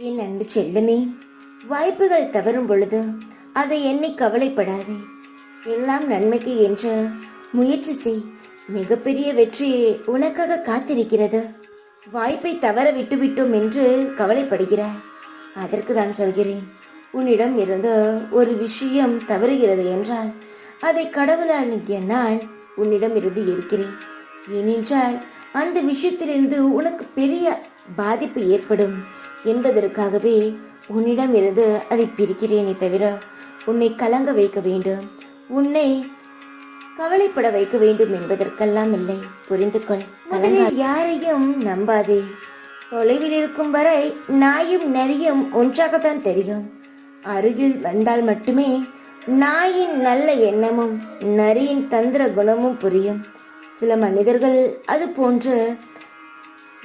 என் அன்பு செல்லுமே, வாய்ப்புகள் தவறும் பொழுது அதை எண்ணி கவலைப்படாதே. எல்லாம் நன்மைக்கு என்ற முயற்சி செய். மிகப்பெரிய வெற்றி உனக்காக காத்திருக்கிறது. வாய்ப்பை தவற விட்டுவிட்டோம் என்று கவலைப்படுகிறாய். அதற்கு தான் சொல்கிறேன், உன்னிடம் இருந்து ஒரு விஷயம் தவறுகிறது என்றால் அதை கடவுளாகிய நான் உன்னிடம் இருந்து இருக்கிறேன். ஏனென்றால் அந்த விஷயத்திலிருந்து உனக்கு பெரிய பாதிப்பு ஏற்படும் என்பதற்காகவே உன்னிடம் இருந்து அதை பிரிக்கிறேனே தவிர உன்னை கலங்க வைக்க வேண்டும், உன்னை கவலைப்பட வைக்க வேண்டும் என்பதற்கெல்லாம் இல்லை. புரிந்து கொள். முதலில் யாரையும் நம்பாதே. தொலைவில் இருக்கும் வரை நாயும் நரியும் ஒன்றாகத்தான் தெரியும். அருகில் வந்தால் மட்டுமே நாயின் நல்ல எண்ணமும் நரியின் தந்திர குணமும் புரியும். சில மனிதர்கள் அது போன்று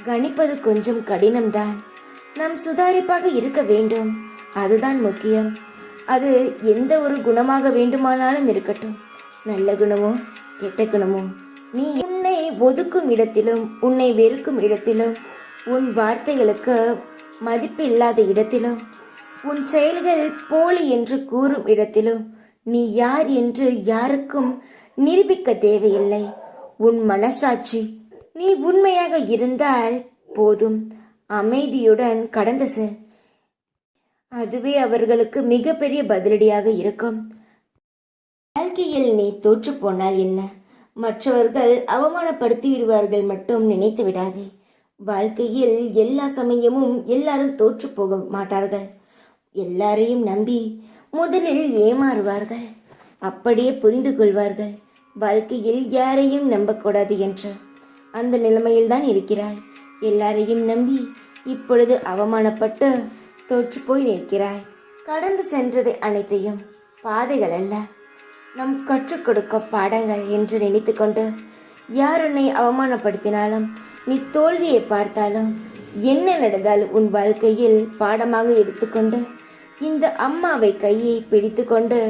கணிப்பது கொஞ்சம் கடினம்தான். நாம் சுதாரிப்பாக இருக்க வேண்டும், அதுதான் முக்கியம். அது எந்த ஒரு குணமாக வேண்டுமானாலும் இருக்கட்டும், நல்ல குணமோ கெட்ட குணமோ. நீ உன்னை ஒதுக்கும் இடத்திலும், உன்னை வெறுக்கும் இடத்திலும், உன் வார்த்தைகளுக்கு மதிப்பு இல்லாத இடத்திலும், உன் செயல்கள் போலி என்று கூறும் இடத்திலும் நீ யார் என்று யாருக்கும் நிரூபிக்க தேவையில்லை. உன் மனசாட்சி, நீ உண்மையாக இருந்தால் போதும். அமைதியுடன் கடந்து செல். அதுவே அவர்களுக்கு மிகப்பெரிய பதிலடியாக இருக்கும். வாழ்க்கையில் நீ தோற்று போனால் என்ன, மற்றவர்கள் அவமானப்படுத்தி விடுவார்கள் மட்டும் நினைத்து விடாதே. வாழ்க்கையில் எல்லா சமயமும் எல்லாரும் தோற்று போக மாட்டார்கள். எல்லாரையும் நம்பி முதலில் ஏமாறுவார்கள், அப்படியே புரிந்து கொள்வார்கள். வாழ்க்கையில் யாரையும் நம்பக்கூடாது என்ற அந்த நிலைமையில் தான் இருக்கிறாய். எல்லாரையும் நம்பி இப்பொழுது அவமானப்பட்டு தோற்று போய் நிற்கிறாய். கடந்து சென்றது அனைத்தையும் பாதைகள் அல்ல, நம் கற்றுக் கொடுக்க பாடங்கள் என்று நினைத்து கொண்டு யார் உன்னை அவமானப்படுத்தினாலும், நீ தோல்வியை பார்த்தாலும், என்ன நடந்தாலும் உன் வாழ்க்கையில் பாடமாக எடுத்துக்கொண்டு இந்த அம்மாவை கையை பிடித்து கொண்டு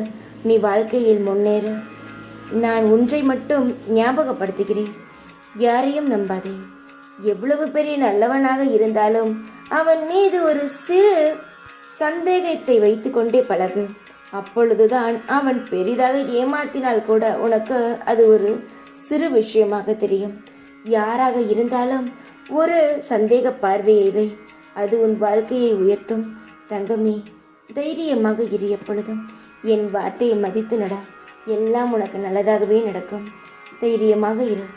நீ வாழ்க்கையில் முன்னேறு. நான் ஒன்றை மட்டும் ஞாபகப்படுத்துகிறேன், யாரையும் நம்பாதே. எவ்வளவு பெரிய நல்லவனாக இருந்தாலும் அவன் மீது ஒரு சிறு சந்தேகத்தை வைத்து கொண்டே பழகு. அப்பொழுதுதான் அவன் பெரிதாக ஏமாத்தினால் கூட உனக்கு அது ஒரு சிறு விஷயமாக தெரியும். யாராக இருந்தாலும் ஒரு சந்தேக பார்வையை வை, அது உன் வாழ்க்கையை உயர்த்தும். தங்கமே, தைரியமாக இரு. எப்பொழுதும் என் வார்த்தையை மதித்து நட. எல்லாம் உனக்கு நல்லதாகவே நடக்கும். தைரியமாக இரு.